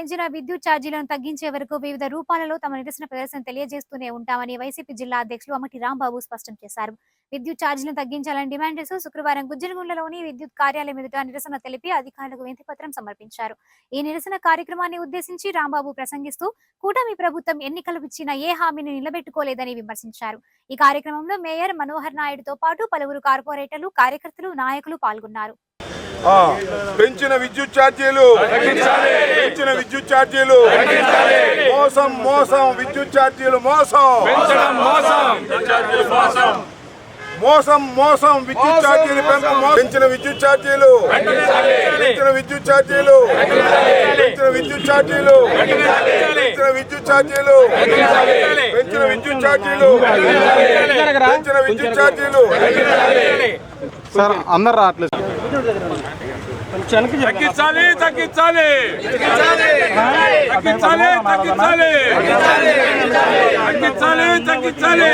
పెంచిన విద్యుత్ ఛార్జీలను తగ్గించే వరకు వివిధ రూపాలలో తమ నిరసన ప్రదర్శన తెలియజేస్తూనే ఉంటామని వైసీపీ జిల్లా అధ్యక్షులు అమ్మటి రాంబాబు స్పష్టం చేశారు. విద్యుత్ ఛార్జీలను తగ్గించాలని డిమాండ్ చేస్తూ శుక్రవారం గుజ్జనగుంటలోని విద్యుత్ కార్యాలయం ఎదుట నిరసన తెలిపి అధికారులకు వినతిపత్రం సమర్పించారు. ఈ నిరసన కార్యక్రమాన్ని ఉద్దేశించి రాంబాబు ప్రసంగిస్తూ కూటమి ప్రభుత్వం ఎన్నికలు ఇచ్చిన ఏ హామీని నిలబెట్టుకోలేదని విమర్శించారు. ఈ కార్యక్రమంలో మేయర్ మనోహర్ నాయుడుతో పాటు పలువురు కార్పొరేటర్లు, కార్యకర్తలు, నాయకులు పాల్గొన్నారు. పెంచిన విద్యుత్ ఛార్జీలు మోసం మోసం విద్యుత్ ఛార్జీలు మోసం మోసం మోసం విద్యుత్ ఛార్జీలు పెంచిన విద్యుత్ ఛార్జీలు పెంచిన విద్యుత్ ఛార్జీలు పెంచిన విద్యుత్ ఛార్జీలు పెంచిన విద్యుత్ ఛార్జీలు పెంచిన విద్యుత్ ఛార్జీలు పెంచిన విద్యుత్ ఛార్జీలు సార్ అందరు రావట్లేదు. తగ్గించాలి తగ్గించాలి తగ్గించాలి తగ్గించాలి తగ్గించాలి తగ్గించాలి